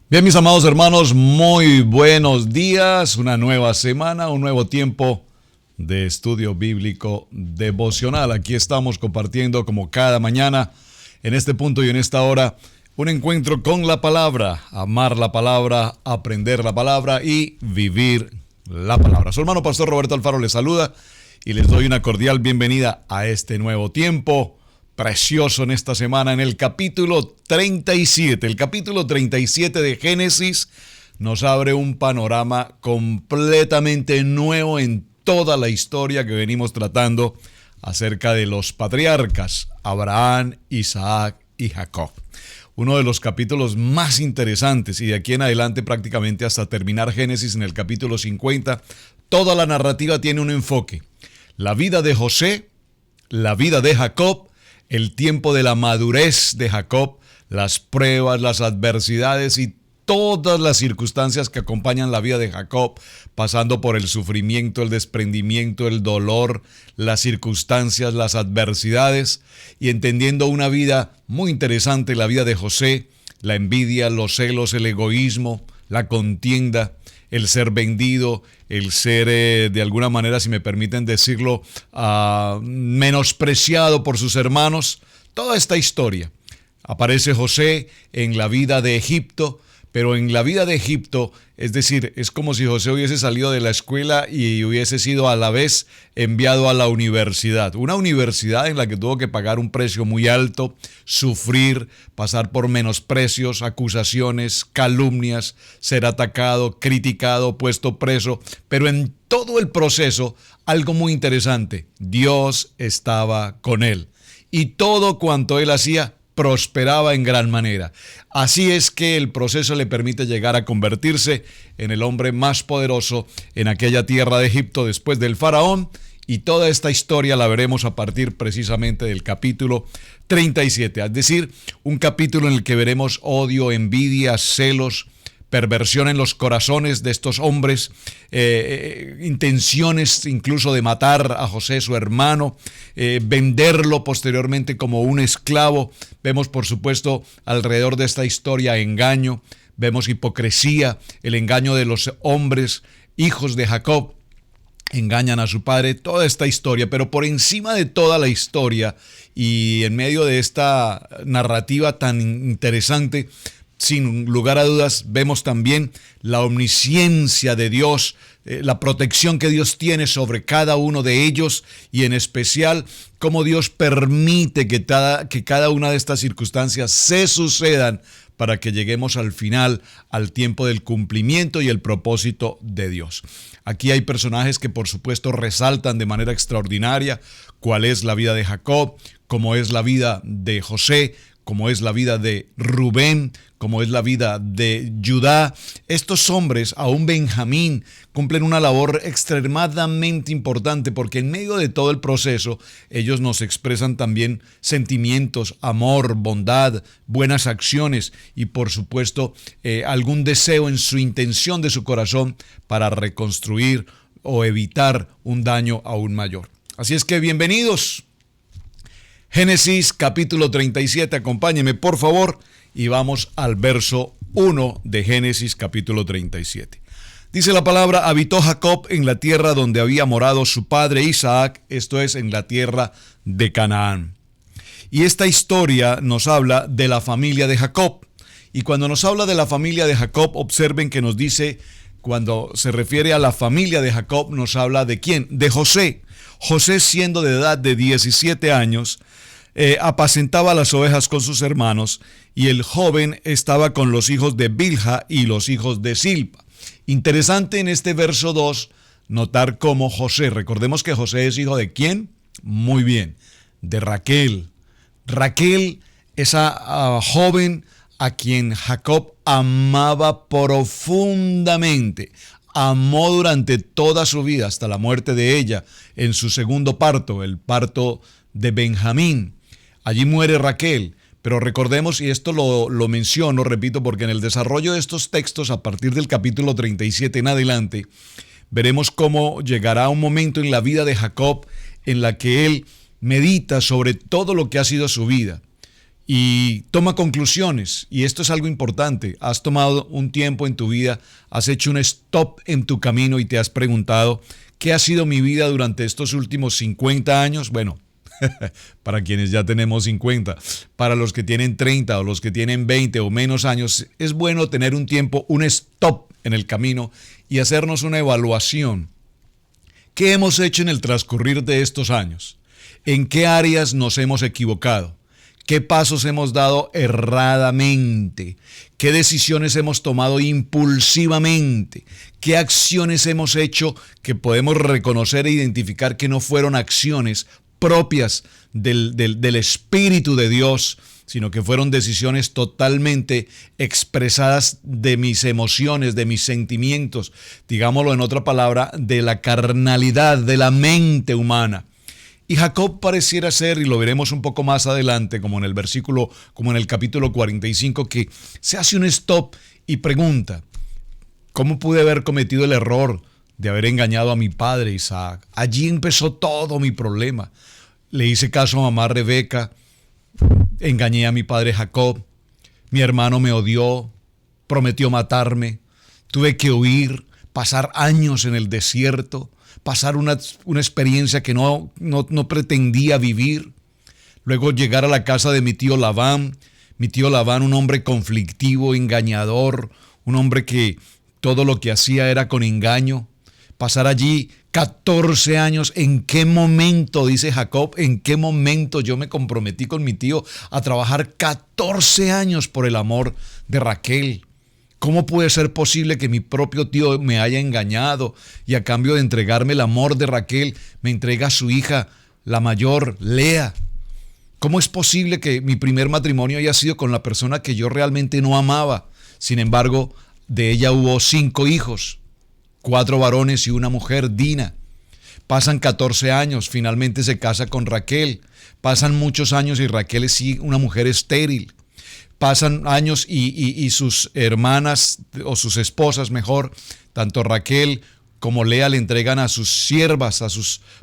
Bien, mis amados hermanos, muy buenos días, una nueva semana, un nuevo tiempo de estudio bíblico devocional. Aquí estamos compartiendo como cada mañana, en este punto y en esta hora, un encuentro con la palabra, amar la palabra, aprender la palabra y vivir la palabra. Su hermano Pastor Roberto Alfaro les saluda y les doy una cordial bienvenida a este nuevo tiempo precioso en esta semana, en el capítulo 37. El capítulo 37 de Génesis nos abre un panorama completamente nuevo en toda la historia que venimos tratando acerca de los patriarcas, Abraham, Isaac y Jacob. Uno de los capítulos más interesantes, y de aquí en adelante prácticamente hasta terminar Génesis en el capítulo 50, toda la narrativa tiene un enfoque. La vida de José, la vida de Jacob, el tiempo de la madurez de Jacob, las pruebas, las adversidades y todas las circunstancias que acompañan la vida de Jacob, pasando por el sufrimiento, el desprendimiento, el dolor, las circunstancias, las adversidades, y entendiendo una vida muy interesante, la vida de José, la envidia, los celos, el egoísmo, la contienda, el ser vendido, el ser, de alguna manera, si me permiten decirlo, menospreciado por sus hermanos. Toda esta historia. Aparece José en la vida de Egipto, pero en la vida de Egipto, es decir, es como si José hubiese salido de la escuela y hubiese sido a la vez enviado a la universidad. Una universidad en la que tuvo que pagar un precio muy alto, sufrir, pasar por menosprecios, acusaciones, calumnias, ser atacado, criticado, puesto preso. Pero en todo el proceso, algo muy interesante, Dios estaba con él. Y todo cuanto él hacía, prosperaba en gran manera. Así es que el proceso le permite llegar a convertirse en el hombre más poderoso en aquella tierra de Egipto después del faraón, y toda esta historia la veremos a partir precisamente del capítulo 37, es decir, un capítulo en el que veremos odio, envidia, celos, perversión en los corazones de estos hombres, intenciones incluso de matar a José, su hermano, venderlo posteriormente como un esclavo. Vemos, por supuesto, alrededor de esta historia engaño, vemos hipocresía, el engaño de los hombres, hijos de Jacob, engañan a su padre, toda esta historia. Pero por encima de toda la historia y en medio de esta narrativa tan interesante, sin lugar a dudas, vemos también la omnisciencia de Dios, la protección que Dios tiene sobre cada uno de ellos, y en especial cómo Dios permite que cada una de estas circunstancias se sucedan para que lleguemos al final, al tiempo del cumplimiento y el propósito de Dios. Aquí hay personajes que por supuesto resaltan de manera extraordinaria cuál es la vida de Jacob, cómo es la vida de José, como es la vida de Rubén, como es la vida de Judá. Estos hombres, aún Benjamín, cumplen una labor extremadamente importante, porque en medio de todo el proceso ellos nos expresan también sentimientos, amor, bondad, buenas acciones y por supuesto algún deseo en su intención de su corazón para reconstruir o evitar un daño aún mayor. Así es que bienvenidos. Génesis capítulo 37, acompáñeme por favor y vamos al verso 1 de Génesis capítulo 37. Dice la palabra: habitó Jacob en la tierra donde había morado su padre Isaac, esto es, en la tierra de Canaán. Y esta historia nos habla de la familia de Jacob. Y cuando nos habla de la familia de Jacob, observen que nos dice, cuando se refiere a la familia de Jacob, nos habla de ¿quién? De José. José, siendo de edad de 17 años, apacentaba las ovejas con sus hermanos, y el joven estaba con los hijos de Bilha y los hijos de Silpa. Interesante en este verso 2 notar cómo José, recordemos que José es hijo de ¿quién? Muy bien, de Raquel. Raquel, esa joven a quien Jacob amaba profundamente. Amó durante toda su vida, hasta la muerte de ella, en su segundo parto, el parto de Benjamín. Allí muere Raquel, pero recordemos, y esto lo menciono, repito, porque en el desarrollo de estos textos, a partir del capítulo 37 en adelante, veremos cómo llegará un momento en la vida de Jacob en la que él medita sobre todo lo que ha sido su vida. y toma conclusiones. Y esto es algo importante. Has tomado un tiempo en tu vida, has hecho un stop en tu camino y te has preguntado, ¿qué ha sido mi vida durante estos últimos 50 años? Bueno, para quienes ya tenemos 50, para los que tienen 30 o los que tienen 20 o menos años, es bueno tener un tiempo, un stop en el camino y hacernos una evaluación. ¿Qué hemos hecho en el transcurrir de estos años? ¿En qué áreas nos hemos equivocado? ¿Qué pasos hemos dado erradamente? ¿Qué decisiones hemos tomado impulsivamente? ¿Qué acciones hemos hecho que podemos reconocer e identificar que no fueron acciones propias del Espíritu de Dios, sino que fueron decisiones totalmente expresadas de mis emociones, de mis sentimientos, digámoslo en otra palabra, de la carnalidad, de la mente humana? Y Jacob pareciera ser, y lo veremos un poco más adelante, como en el capítulo 45, que se hace un stop y pregunta, ¿cómo pude haber cometido el error de haber engañado a mi padre Isaac? Allí empezó todo mi problema. Le hice caso a mamá Rebeca, engañé a mi padre Jacob, mi hermano me odió, prometió matarme, tuve que huir, pasar años en el desierto, pasar una experiencia que no pretendía vivir. Luego llegar a la casa de mi tío Labán, un hombre conflictivo, engañador, un hombre que todo lo que hacía era con engaño. Pasar allí 14 años, ¿en qué momento, dice Jacob, en qué momento yo me comprometí con mi tío a trabajar 14 años por el amor de Raquel? ¿Cómo puede ser posible que mi propio tío me haya engañado y a cambio de entregarme el amor de Raquel, me entrega a su hija, la mayor, Lea? ¿Cómo es posible que mi primer matrimonio haya sido con la persona que yo realmente no amaba? Sin embargo, de ella hubo 5 hijos, 4 varones y una mujer, Dina. Pasan 14 años, finalmente se casa con Raquel. Pasan muchos años y Raquel es una mujer estéril. Pasan años y sus hermanas, o sus esposas mejor, tanto Raquel como Lea, le entregan a sus siervas,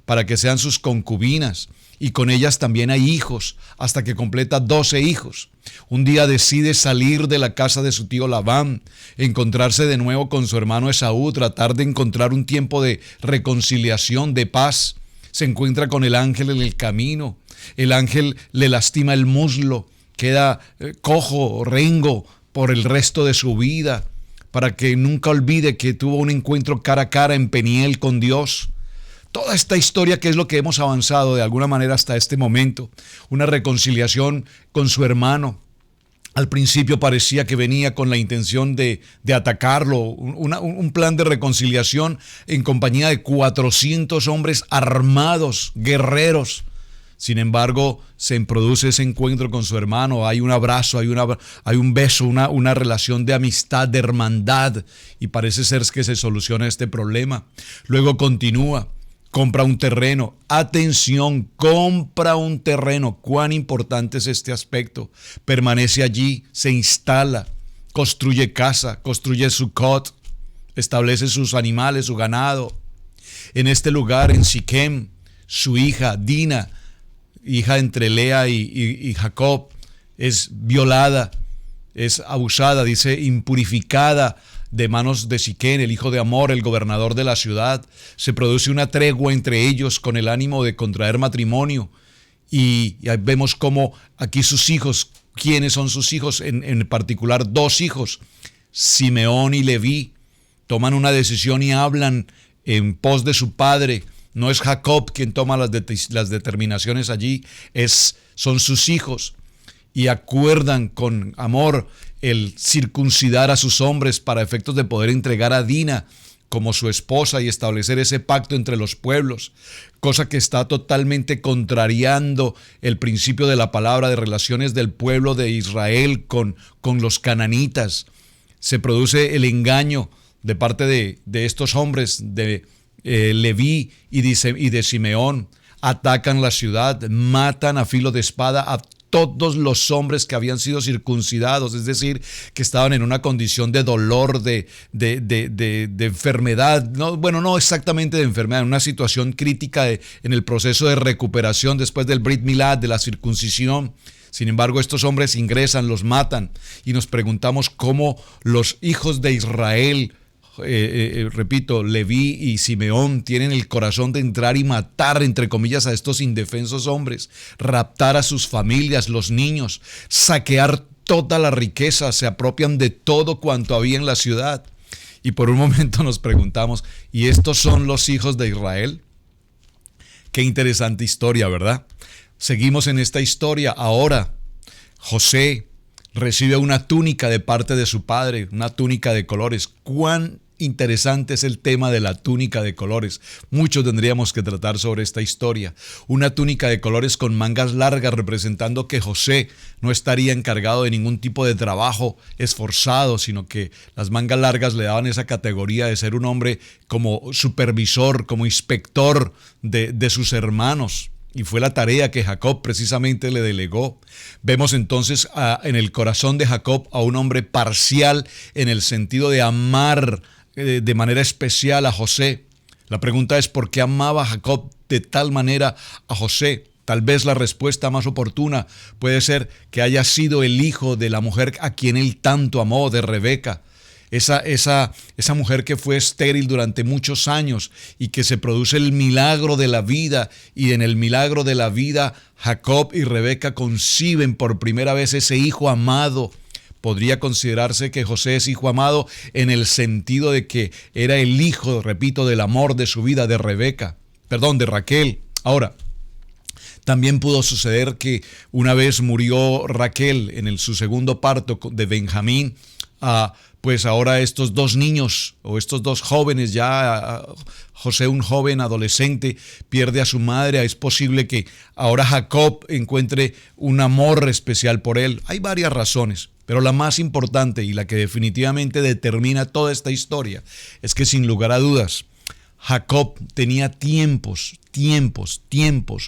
para que sean sus concubinas. Y con ellas también hay hijos, hasta que completa 12 hijos. Un día decide salir de la casa de su tío Labán, encontrarse de nuevo con su hermano Esaú, tratar de encontrar un tiempo de reconciliación, de paz. Se encuentra con el ángel en el camino. El ángel le lastima el muslo, queda cojo, rengo por el resto de su vida, para que nunca olvide que tuvo un encuentro cara a cara en Peniel con Dios. Toda esta historia, que es lo que hemos avanzado de alguna manera hasta este momento, una reconciliación con su hermano. Al principio parecía que venía con la intención de atacarlo, un plan de reconciliación en compañía de 400 hombres armados, guerreros. Sin embargo, se produce ese encuentro con su hermano, hay un abrazo, hay un beso, una relación de amistad, de hermandad, y parece ser que se soluciona este problema. Luego continúa, compra un terreno. Atención, compra un terreno. Cuán importante es este aspecto. Permanece allí, se instala, construye casa, construye su cot, establece sus animales, su ganado. En este lugar, en Siquem, su hija Dina, hija entre Lea y Jacob, es violada, es abusada, dice, impurificada de manos de Siquem, el hijo de Hamor, el gobernador de la ciudad. Se produce una tregua entre ellos con el ánimo de contraer matrimonio. Y vemos cómo aquí sus hijos, ¿quiénes son sus hijos? En particular 2 hijos, Simeón y Leví, toman una decisión y hablan en pos de su padre. No es Jacob quien toma las determinaciones allí, son sus hijos. Y acuerdan con Hamor el circuncidar a sus hombres para efectos de poder entregar a Dina como su esposa y establecer ese pacto entre los pueblos, cosa que está totalmente contrariando el principio de la palabra de relaciones del pueblo de Israel con los cananitas. Se produce el engaño de parte de estos hombres, de Leví y de Simeón. Atacan la ciudad, matan a filo de espada a todos los hombres que habían sido circuncidados, es decir, que estaban en una condición de dolor, de enfermedad, no, bueno, no exactamente de enfermedad, en una situación crítica en el proceso de recuperación después del Brit Milá, de la circuncisión. Sin embargo, estos hombres ingresan, los matan, y nos preguntamos cómo los hijos de Israel, repito, Leví y Simeón, tienen el corazón de entrar y matar, entre comillas, a estos indefensos hombres, raptar a sus familias, los niños, saquear toda la riqueza, se apropian de todo cuanto había en la ciudad. Y por un momento nos preguntamos, ¿y estos son los hijos de Israel? Qué interesante historia, ¿verdad? Seguimos en esta historia. Ahora, José recibe una túnica de parte de su padre, una túnica de colores. ¿Cuán interesante es el tema de la túnica de colores? Mucho tendríamos que tratar sobre esta historia. Una túnica de colores con mangas largas, representando que José no estaría encargado de ningún tipo de trabajo esforzado, sino que las mangas largas le daban esa categoría de ser un hombre como supervisor, como inspector de sus hermanos. Y fue la tarea que Jacob precisamente le delegó. Vemos entonces en el corazón de Jacob a un hombre parcial en el sentido de amar de manera especial a José. La pregunta es: ¿por qué amaba Jacob de tal manera a José? Tal vez la respuesta más oportuna puede ser que haya sido el hijo de la mujer a quien él tanto amó, de Rebeca. Esa mujer que fue estéril durante muchos años y que se produce el milagro de la vida, y en el milagro de la vida Jacob y Rebeca conciben por primera vez ese hijo amado. Podría considerarse que José es hijo amado en el sentido de que era el hijo, repito, del amor de su vida, de Raquel. Ahora, también pudo suceder que una vez murió Raquel en su segundo parto de Benjamín, pues ahora estos dos niños o estos dos jóvenes, ya José, un joven adolescente, pierde a su madre. Es posible que ahora Jacob encuentre un amor especial por él. Hay varias razones, pero la más importante y la que definitivamente determina toda esta historia es que, sin lugar a dudas, Jacob tenía tiempos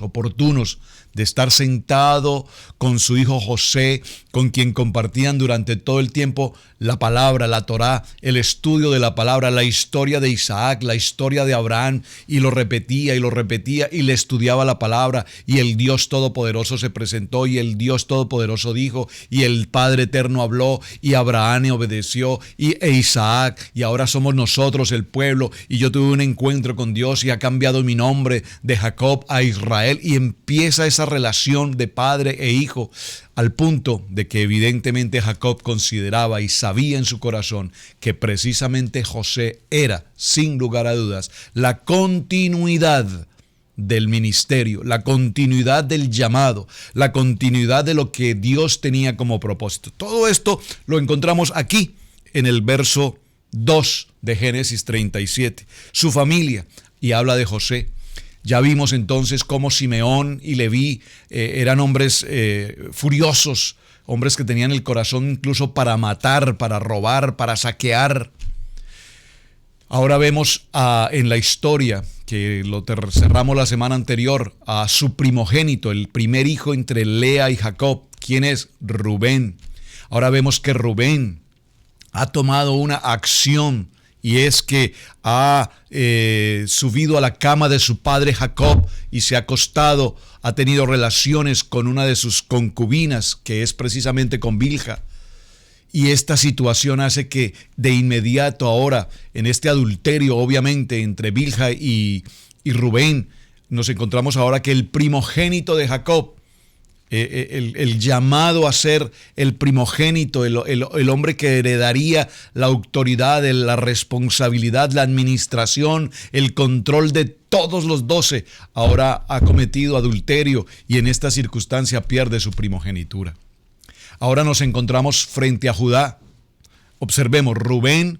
oportunos de estar sentado con su hijo José, con quien compartían durante todo el tiempo la palabra, la Torá, el estudio de la palabra, la historia de Isaac, la historia de Abraham, y lo repetía y le estudiaba la palabra, y el Dios Todopoderoso se presentó, y el Dios Todopoderoso dijo, y el Padre Eterno habló, y Abraham obedeció, e Isaac, y ahora somos nosotros el pueblo, y yo tuve un encuentro con Dios y ha cambiado mi nombre de Jacob a Israel, y empieza esa relación de padre e hijo, al punto de que evidentemente Jacob consideraba y sabía en su corazón que precisamente José era, sin lugar a dudas, la continuidad del ministerio, la continuidad del llamado, la continuidad de lo que Dios tenía como propósito. Todo esto lo encontramos aquí en el verso 2 de Génesis 37. Su familia, y habla de José. Ya vimos entonces cómo Simeón y Leví eran hombres furiosos, hombres que tenían el corazón incluso para matar, para robar, para saquear. Ahora vemos en la historia, que lo cerramos la semana anterior, a su primogénito, el primer hijo entre Lea y Jacob. ¿Quién es? Rubén. Ahora vemos que Rubén ha tomado una acción, y es que ha subido a la cama de su padre Jacob y se ha acostado, ha tenido relaciones con una de sus concubinas, que es precisamente con Bilha. Y esta situación hace que de inmediato ahora, en este adulterio obviamente entre Bilha y Rubén, nos encontramos ahora que el primogénito de Jacob, el llamado a ser el primogénito, el hombre que heredaría la autoridad, la responsabilidad, la administración, el control de todos los 12, ahora ha cometido adulterio y en esta circunstancia pierde su primogenitura. Ahora nos encontramos frente a Judá. Observemos, Rubén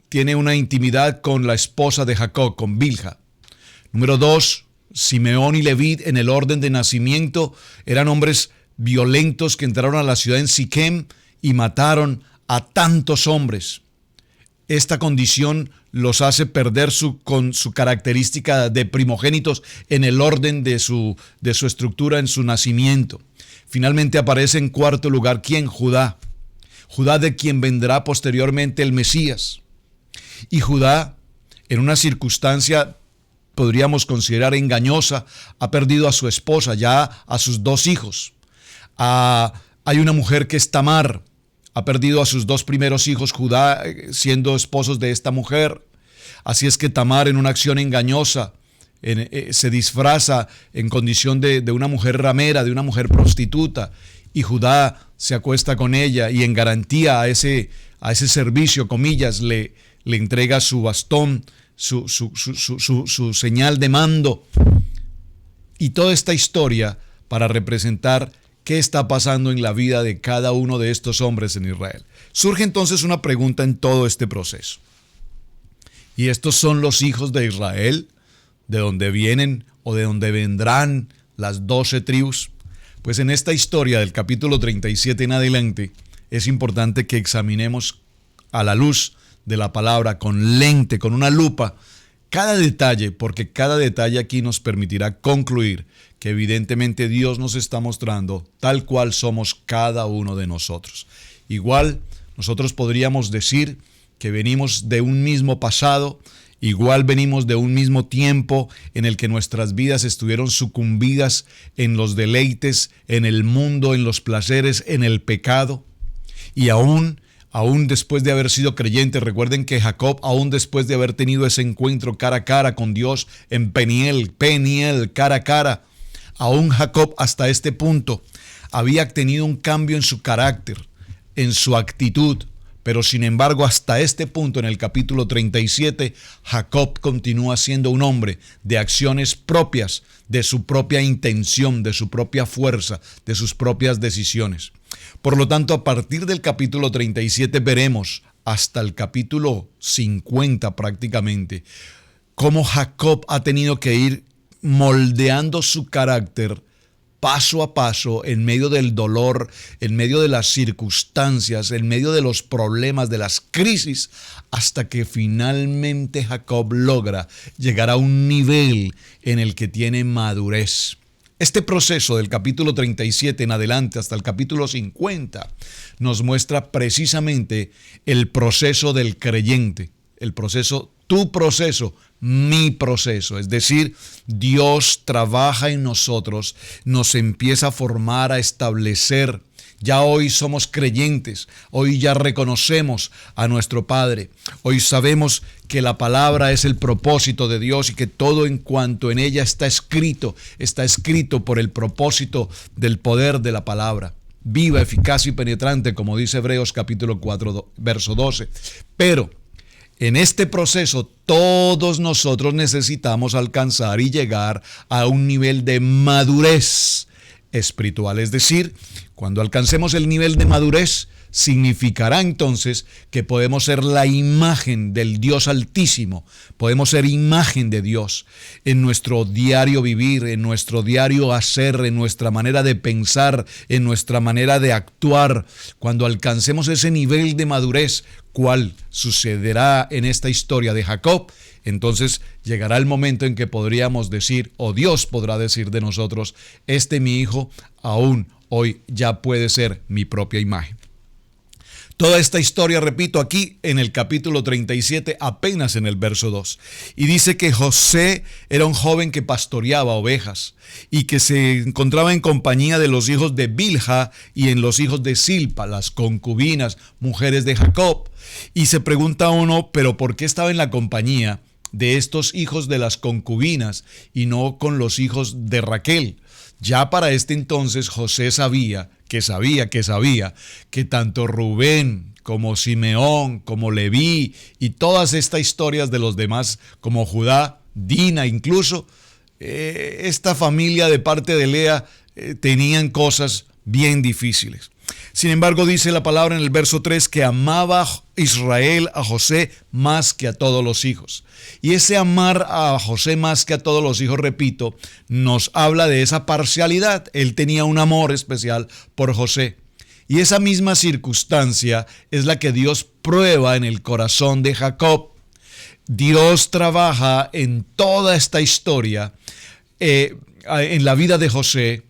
tiene una intimidad con la esposa de Jacob, con Bilha. Número 2, Simeón y Leví, en el orden de nacimiento, eran hombres violentos que entraron a la ciudad en Siquem y mataron a tantos hombres. Esta condición los hace perder con su característica de primogénitos en el orden de su estructura en su nacimiento. Finalmente aparece en cuarto lugar, ¿quién? Judá. Judá, de quien vendrá posteriormente el Mesías. Y Judá, en una circunstancia podríamos considerar engañosa, ha perdido a su esposa, ya a sus 2 hijos. Hay una mujer que es Tamar, ha perdido a sus 2 primeros hijos, Judá siendo esposos de esta mujer. Así es que Tamar, en una acción engañosa, se disfraza en condición de una mujer ramera, de una mujer prostituta, y Judá se acuesta con ella y en garantía a ese servicio, comillas, le entrega su bastón, su señal de mando. Y toda esta historia para representar qué está pasando en la vida de cada uno de estos hombres en Israel. Surge entonces una pregunta en todo este proceso. ¿Y estos son los hijos de Israel? ¿De dónde vienen o de dónde vendrán las 12 tribus? Pues en esta historia del capítulo 37 en adelante es importante que examinemos a la luz de la palabra, con lente, con una lupa, cada detalle, porque cada detalle aquí nos permitirá concluir que evidentemente Dios nos está mostrando tal cual somos cada uno de nosotros. Igual nosotros podríamos decir que venimos de un mismo pasado, igual venimos de un mismo tiempo en el que nuestras vidas estuvieron sucumbidas en los deleites, en el mundo, en los placeres, en el pecado. Y aún después de haber sido creyente, recuerden que Jacob, aún después de haber tenido ese encuentro cara a cara con Dios en Peniel, cara a cara, aún Jacob hasta este punto había tenido un cambio en su carácter, en su actitud. Pero sin embargo, hasta este punto, en el capítulo 37, Jacob continúa siendo un hombre de acciones propias, de su propia intención, de su propia fuerza, de sus propias decisiones. Por lo tanto, a partir del capítulo 37 veremos hasta el capítulo 50 prácticamente, cómo Jacob ha tenido que ir moldeando su carácter paso a paso, en medio del dolor, en medio de las circunstancias, en medio de los problemas, de las crisis, hasta que finalmente Jacob logra llegar a un nivel en el que tiene madurez. Este proceso del capítulo 37 en adelante hasta el capítulo 50 nos muestra precisamente el proceso del creyente, el proceso, tu proceso, mi proceso. Es decir, Dios trabaja en nosotros, nos empieza a formar, a establecer. Ya hoy somos creyentes, hoy ya reconocemos a nuestro Padre, hoy sabemos que la palabra es el propósito de Dios y que todo en cuanto en ella está escrito por el propósito del poder de la palabra, viva, eficaz y penetrante, como dice Hebreos capítulo 4, verso 12. Pero en este proceso todos nosotros necesitamos alcanzar y llegar a un nivel de madurez espiritual. Es decir, cuando alcancemos el nivel de madurez, significará entonces que podemos ser la imagen del Dios Altísimo, podemos ser imagen de Dios en nuestro diario vivir, en nuestro diario hacer, en nuestra manera de pensar, en nuestra manera de actuar. Cuando alcancemos ese nivel de madurez, ¿cuál sucederá en esta historia de Jacob? Entonces llegará el momento en que podríamos decir, o Dios podrá decir de nosotros, mi hijo aún hoy ya puede ser mi propia imagen. Toda esta historia, repito, aquí en el capítulo 37, apenas en el verso 2. Y dice que José era un joven que pastoreaba ovejas y que se encontraba en compañía de los hijos de Bilha y en los hijos de Silpa, las concubinas, mujeres de Jacob. Y se pregunta uno, ¿pero por qué estaba en la compañía de estos hijos de las concubinas y no con los hijos de Raquel? Ya para este entonces José sabía que tanto Rubén como Simeón, como Leví y todas estas historias de los demás, como Judá, Dina incluso, esta familia de parte de Lea tenían cosas bien difíciles. Sin embargo, dice la palabra en el verso 3 que amaba Israel a José más que a todos los hijos. Y ese amar a José más que a todos los hijos, repito, nos habla de esa parcialidad. Él tenía un amor especial por José. Y esa misma circunstancia es la que Dios prueba en el corazón de Jacob. Dios trabaja en toda esta historia, en la vida de José,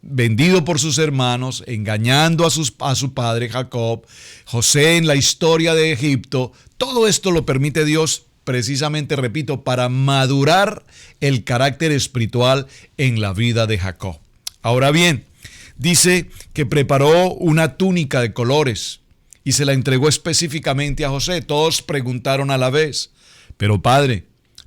vendido por sus hermanos, engañando a su padre Jacob, José en la historia de Egipto. Todo esto lo permite Dios precisamente, repito, para madurar el carácter espiritual en la vida de Jacob. Ahora bien, dice que preparó una túnica de colores y se la entregó específicamente a José. Todos preguntaron a la vez: pero padre,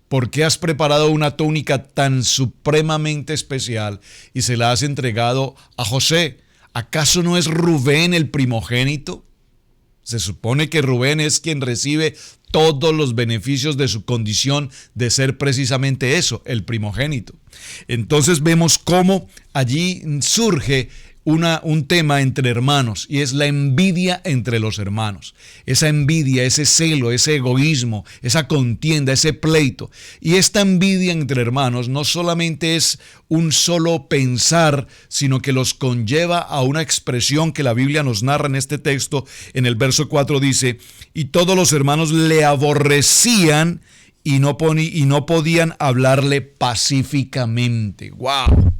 ¿por qué has preparado una túnica tan supremamente especial y se la has entregado a José? ¿Acaso no es Rubén el primogénito? Se supone que Rubén es quien recibe todos los beneficios de su condición de ser precisamente eso, el primogénito. Entonces vemos cómo allí surge un tema entre hermanos, y es la envidia entre los hermanos. Esa envidia, ese celo, ese egoísmo, esa contienda, ese pleito. Y esta envidia entre hermanos no solamente es un solo pensar, sino que los conlleva a una expresión que la Biblia nos narra en este texto. En el verso 4 dice: y todos los hermanos le aborrecían y no podían hablarle pacíficamente. ¡Wow!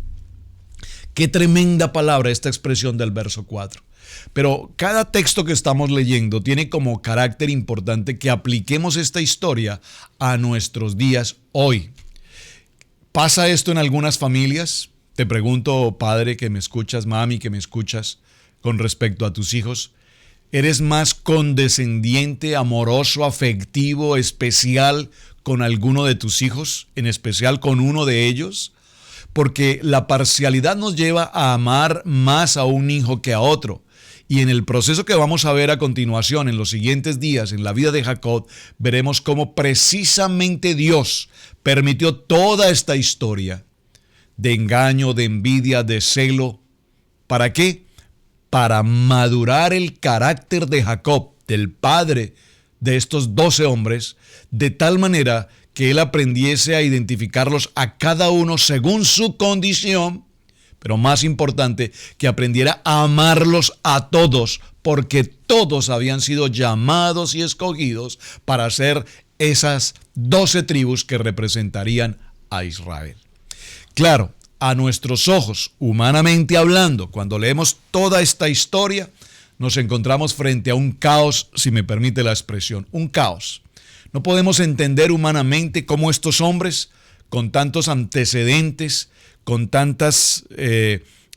Qué tremenda palabra esta expresión del verso 4. Pero cada texto que estamos leyendo tiene como carácter importante que apliquemos esta historia a nuestros días hoy. ¿Pasa esto en algunas familias? Te pregunto, padre que me escuchas, mami que me escuchas, con respecto a tus hijos. ¿Eres más condescendiente, amoroso, afectivo, especial con alguno de tus hijos, en especial con uno de ellos? Porque la parcialidad nos lleva a amar más a un hijo que a otro. Y en el proceso que vamos a ver a continuación, en los siguientes días, en la vida de Jacob, veremos cómo precisamente Dios permitió toda esta historia de engaño, de envidia, de celo. ¿Para qué? Para madurar el carácter de Jacob, del padre de estos 12 hombres, de tal manera que él aprendiese a identificarlos a cada uno según su condición, pero más importante, que aprendiera a amarlos a todos, porque todos habían sido llamados y escogidos para ser esas 12 tribus que representarían a Israel. Claro, a nuestros ojos, humanamente hablando, cuando leemos toda esta historia, nos encontramos frente a un caos, si me permite la expresión, un caos. No podemos entender humanamente cómo estos hombres, con tantos antecedentes, con tantas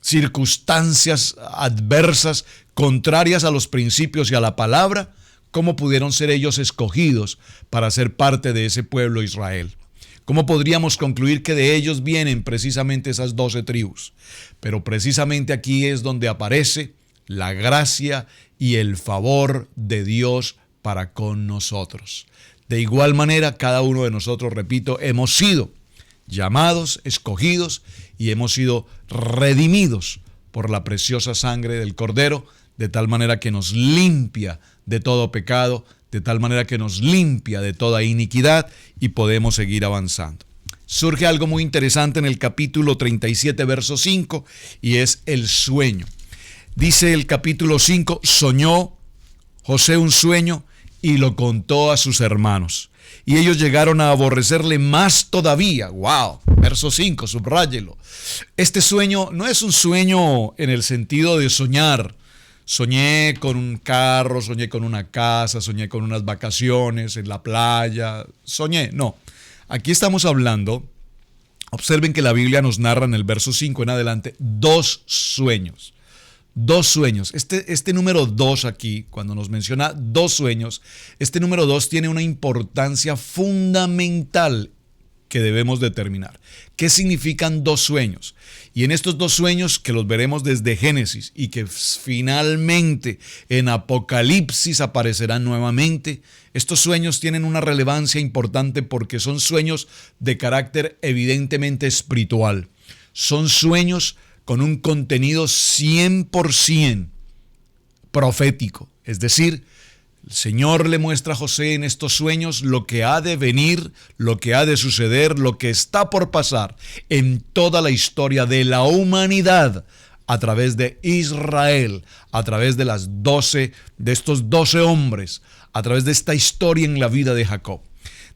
circunstancias adversas, contrarias a los principios y a la palabra, cómo pudieron ser ellos escogidos para ser parte de ese pueblo Israel. ¿Cómo podríamos concluir que de ellos vienen precisamente esas 12 tribus? Pero precisamente aquí es donde aparece la gracia y el favor de Dios para con nosotros. De igual manera, cada uno de nosotros, repito, hemos sido llamados, escogidos y hemos sido redimidos por la preciosa sangre del Cordero, de tal manera que nos limpia de todo pecado, de tal manera que nos limpia de toda iniquidad y podemos seguir avanzando. Surge algo muy interesante en el capítulo 37, verso 5, y es el sueño. Dice el capítulo 5, soñó José un sueño y lo contó a sus hermanos. Y ellos llegaron a aborrecerle más todavía. ¡Wow! Verso 5, subráyelo. Este sueño no es un sueño en el sentido de soñar. Soñé con un carro, soñé con una casa, soñé con unas vacaciones en la playa. Soñé, no. Aquí estamos hablando, observen que la Biblia nos narra en el verso 5 en adelante, 2 sueños. 2 sueños. Este número 2 aquí, cuando nos menciona 2 sueños, este número 2 tiene una importancia fundamental que debemos determinar. ¿Qué significan 2 sueños? Y en estos 2 sueños, que los veremos desde Génesis y que finalmente en Apocalipsis aparecerán nuevamente, estos sueños tienen una relevancia importante porque son sueños de carácter evidentemente espiritual. Son sueños con un contenido 100% profético. Es decir, el Señor le muestra a José en estos sueños lo que ha de venir, lo que ha de suceder, lo que está por pasar en toda la historia de la humanidad a través de Israel, a través de estos 12 hombres, a través de esta historia en la vida de Jacob.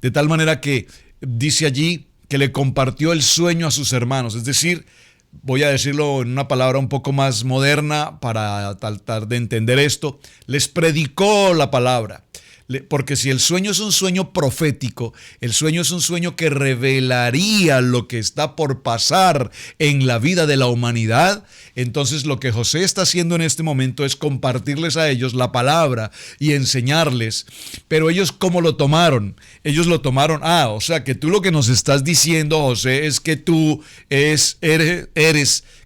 de tal manera que dice allí que le compartió el sueño a sus hermanos, es decir, voy a decirlo en una palabra un poco más moderna para tratar de entender esto, les predicó la palabra. Porque si el sueño es un sueño profético, el sueño es un sueño que revelaría lo que está por pasar en la vida de la humanidad, entonces lo que José está haciendo en este momento es compartirles a ellos la palabra y enseñarles. Pero ellos, ¿cómo lo tomaron? Ellos lo tomaron, o sea que tú lo que nos estás diciendo, José, es que tú eres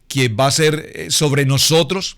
quien va a ser sobre nosotros.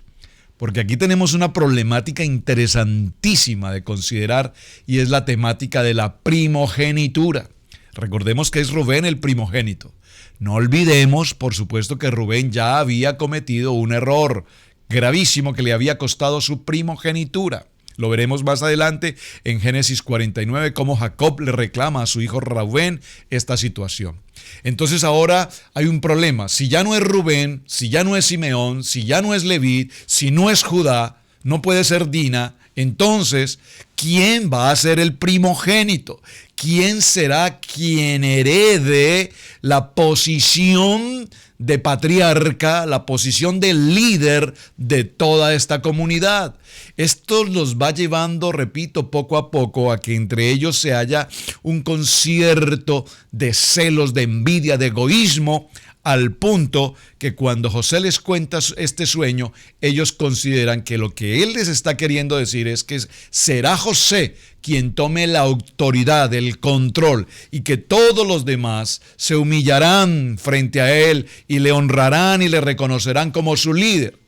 Porque aquí tenemos una problemática interesantísima de considerar y es la temática de la primogenitura. Recordemos que es Rubén el primogénito. No olvidemos, por supuesto, que Rubén ya había cometido un error gravísimo que le había costado su primogenitura. Lo veremos más adelante en Génesis 49, cómo Jacob le reclama a su hijo Rubén esta situación. Entonces ahora hay un problema. Si ya no es Rubén, si ya no es Simeón, si ya no es Leví, si no es Judá, no puede ser Dina, entonces, ¿quién va a ser el primogénito? ¿Quién será quien herede la posición de patriarca, la posición de líder de toda esta comunidad? Esto los va llevando, repito, poco a poco a que entre ellos se haya un concierto de celos, de envidia, de egoísmo, al punto que cuando José les cuenta este sueño, ellos consideran que lo que él les está queriendo decir es que será José quien tome la autoridad, el control, y que todos los demás se humillarán frente a él y le honrarán y le reconocerán como su líder.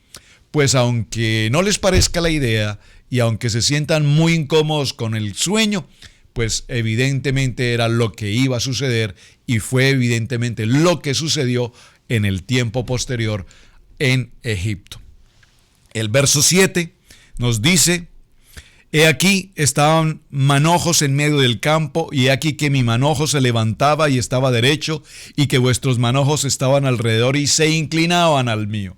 Pues aunque no les parezca la idea y aunque se sientan muy incómodos con el sueño, pues evidentemente era lo que iba a suceder y fue evidentemente lo que sucedió en el tiempo posterior en Egipto. El verso 7 nos dice: he aquí estaban manojos en medio del campo, y he aquí que mi manojo se levantaba y estaba derecho, y que vuestros manojos estaban alrededor y se inclinaban al mío.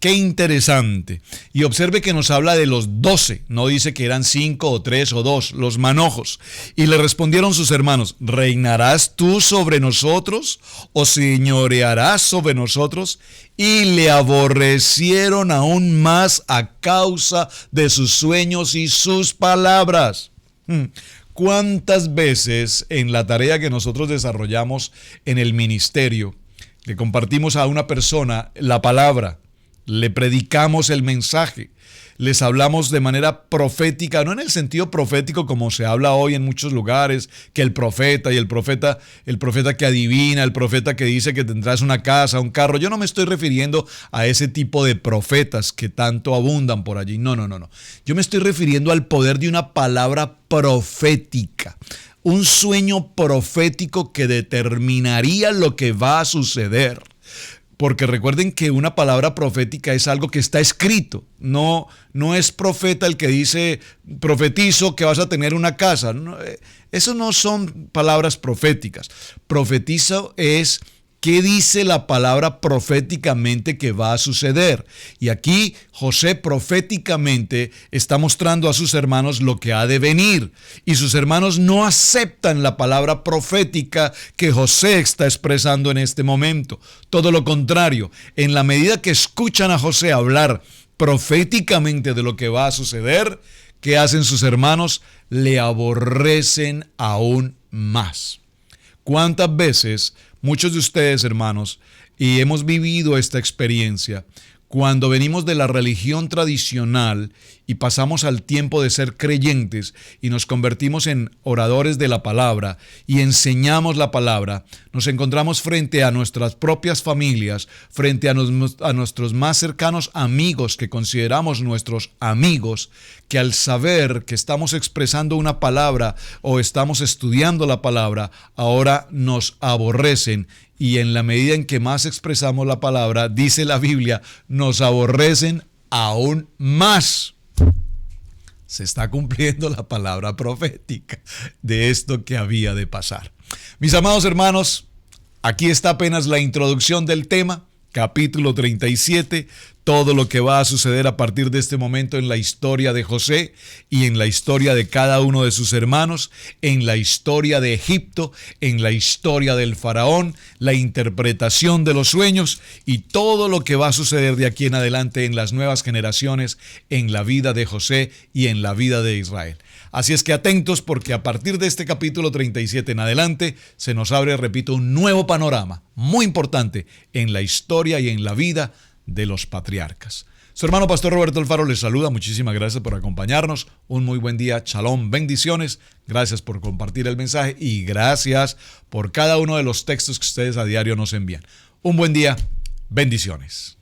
Qué interesante. Y observe que nos habla de los 12, no dice que eran 5 o 3 o 2, los manojos. Y le respondieron sus hermanos: ¿reinarás tú sobre nosotros o señorearás sobre nosotros? Y le aborrecieron aún más a causa de sus sueños y sus palabras. ¿Cuántas veces en la tarea que nosotros desarrollamos en el ministerio, le compartimos a una persona la palabra, le predicamos el mensaje, les hablamos de manera profética, no en el sentido profético como se habla hoy en muchos lugares, que el profeta que adivina, el profeta que dice que tendrás una casa, un carro? Yo no me estoy refiriendo a ese tipo de profetas que tanto abundan por allí, no. Yo me estoy refiriendo al poder de una palabra profética, un sueño profético que determinaría lo que va a suceder. Porque recuerden que una palabra profética es algo que está escrito. No es profeta el que dice, profetizo que vas a tener una casa. No, eso no son palabras proféticas. Profetizo es ¿qué dice la palabra proféticamente que va a suceder? Y aquí José proféticamente está mostrando a sus hermanos lo que ha de venir. Y sus hermanos no aceptan la palabra profética que José está expresando en este momento. Todo lo contrario, en la medida que escuchan a José hablar proféticamente de lo que va a suceder, ¿qué hacen sus hermanos? Le aborrecen aún más. ¿Cuántas veces muchos de ustedes, hermanos, y hemos vivido esta experiencia, cuando venimos de la religión tradicional y pasamos al tiempo de ser creyentes y nos convertimos en oradores de la palabra y enseñamos la palabra, nos encontramos frente a nuestras propias familias, frente a nuestros más cercanos amigos que consideramos nuestros amigos, que al saber que estamos expresando una palabra o estamos estudiando la palabra, ahora nos aborrecen. Y en la medida en que más expresamos la palabra, dice la Biblia, nos aborrecen aún más. Se está cumpliendo la palabra profética de esto que había de pasar. Mis amados hermanos, aquí está apenas la introducción del tema. capítulo 37, todo lo que va a suceder a partir de este momento en la historia de José y en la historia de cada uno de sus hermanos, en la historia de Egipto, en la historia del faraón, la interpretación de los sueños y todo lo que va a suceder de aquí en adelante en las nuevas generaciones, en la vida de José y en la vida de Israel. Así es que atentos, porque a partir de este capítulo 37 en adelante se nos abre, repito, un nuevo panorama muy importante en la historia y en la vida de los patriarcas. Su hermano Pastor Roberto Alfaro les saluda. Muchísimas gracias por acompañarnos. Un muy buen día. Shalom, bendiciones. Gracias por compartir el mensaje y gracias por cada uno de los textos que ustedes a diario nos envían. Un buen día. Bendiciones.